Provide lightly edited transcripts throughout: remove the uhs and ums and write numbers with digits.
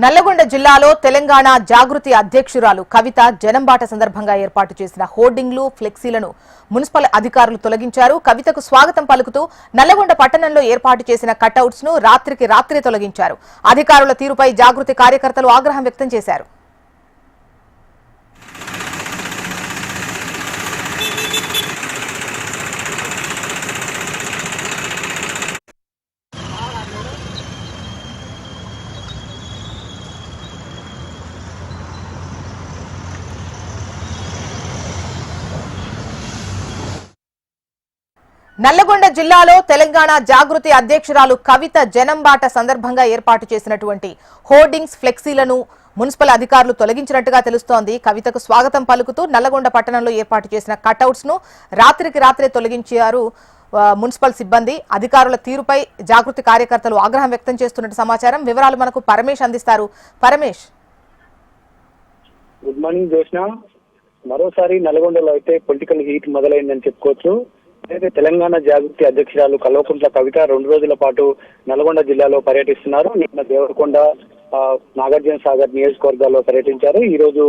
నల్లగొండ జిల్లాలో తెలంగాణ జాగృతి అధ్యక్షురాలు కవిత జనంబాట సందర్భంగా ఏర్పాటు చేసిన హోర్డింగ్లు ఫ్లెక్సీలను మున్సిపల్ అధికారులు తొలగించారు. కవితకు స్వాగతం పలుకుతూ నల్లగొండ పట్టణంలో ఏర్పాటు చేసిన కటౌట్స్ ను రాత్రికి రాత్రే తొలగించారు. అధికారుల తీరుపై జాగృతి కార్యకర్తలు ఆగ్రహం వ్యక్తం చేశారు. నల్లగొండ జిల్లాలో తెలంగాణ జాగృతి అధ్యక్షురాలు కవిత జనంబాట సందర్భంగా ఏర్పాటు చేసినటువంటి హోర్డింగ్స్ ఫ్లెక్సీలను మున్సిపల్ అధికారులు తొలగించినట్టుగా తెలుస్తోంది. కవితకు స్వాగతం పలుకుతూ నల్లగొండ పట్టణంలో ఏర్పాటు చేసిన కటౌట్స్ ను రాత్రికి రాత్రే తొలగించారు మున్సిపల్ సిబ్బంది. అధికారుల తీరుపై జాగృతి కార్యకర్తలు ఆగ్రహం వ్యక్తం చేస్తున్నట్టు సమాచారం. వివరాలు మనకు పరమేష్ అందిస్తారు. Paramesh, good morning Joshna. మరోసారి నల్గొండలో అయితే పొలిటికల్ హీట్ మొదలైందని చెప్పుకోవచ్చు. అయితే తెలంగాణ జాగృతి అధ్యక్షురాలు కల్వకుంట్ల కవిత 2 రోజుల పాటు నల్గొండ జిల్లాలో పర్యటిస్తున్నారు. నిన్న దేవరకొండ, నాగార్జున సాగర్ నియోజకవర్గాల్లో పర్యటించారు. ఈ రోజు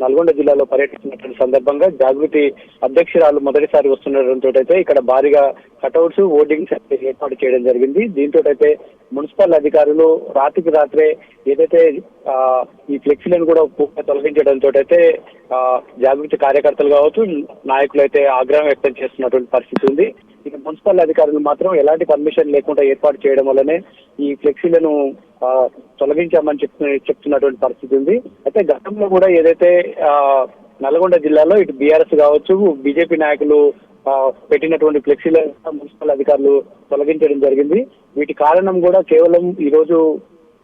నల్గొండ జిల్లాలో పర్యటిస్తున్నటువంటి సందర్భంగా జాగృతి అధ్యక్షురాలు మొదటిసారి వస్తుండటంతో అయితే ఇక్కడ భారీగా కటౌట్స్, హోర్డింగ్స్ ఏర్పాటు చేయడం జరిగింది. దీంతో అయితే మున్సిపల్ అధికారులు రాత్రికి రాత్రే ఏదైతే ఈ ఫ్లెక్సీలను కూడా తొలగించడంతో అయితే జాగృతి కార్యకర్తలు కావచ్చు, నాయకులు అయితే ఆగ్రహం వ్యక్తం చేస్తున్నటువంటి పరిస్థితి ఉంది. ఇక మున్సిపల్ అధికారులు మాత్రం ఎలాంటి పర్మిషన్ లేకుండా ఏర్పాటు చేయడం వల్లనే ఈ ఫ్లెక్సీలను తొలగించామని చెప్తున్నటువంటి పరిస్థితి ఉంది. అయితే గతంలో కూడా ఏదైతే నల్గొండ జిల్లాలో ఇటు బీఆర్ఎస్ కావచ్చు, బీజేపీ నాయకులు పెట్టినటువంటి ఫ్లెక్సీలను మున్సిపల్ అధికారులు తొలగించడం జరిగింది. వీటి కారణం కూడా కేవలం ఈ రోజు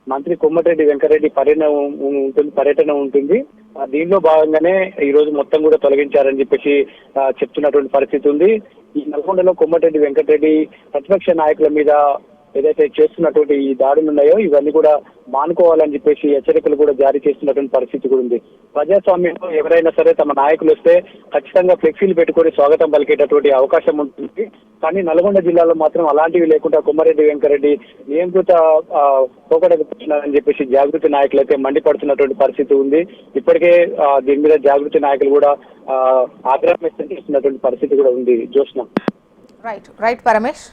మంత్రి కోమటిరెడ్డి వెంకటరెడ్డి పర్యటన ఉంటుంది. దీనిలో భాగంగానే ఈ రోజు మొత్తం కూడా తొలగించారని చెప్పేసి చెప్తున్నటువంటి పరిస్థితి ఉంది. ఈ నల్గొండలో కోమటిరెడ్డి వెంకటరెడ్డి ప్రతిపక్ష నాయకుల మీద ఏదైతే చేస్తున్నటువంటి ఈ దాడులు ఉన్నాయో ఇవన్నీ కూడా మానుకోవాలని చెప్పేసి హెచ్చరికలు కూడా జారీ చేస్తున్నటువంటి పరిస్థితి కూడా ఉంది. ప్రజాస్వామ్యంలో ఎవరైనా సరే తమ నాయకులు వస్తే ఖచ్చితంగా ఫ్లెక్సీలు పెట్టుకొని స్వాగతం పలికేటటువంటి అవకాశం ఉంటుంది. కానీ నల్గొండ జిల్లాలో మాత్రం అలాంటివి లేకుండా కోమటిరెడ్డి వెంకటరెడ్డి నియంత్రిత పోకడకు పుట్టినారని చెప్పేసి జాగృతి నాయకులు అయితే మండిపడుతున్నటువంటి పరిస్థితి ఉంది. ఇప్పటికే దీని మీద జాగృతి నాయకులు కూడా ఆగ్రహం వ్యక్తం చేస్తున్నటువంటి పరిస్థితి కూడా ఉంది. జోష్న. రైట్ పరమేష్.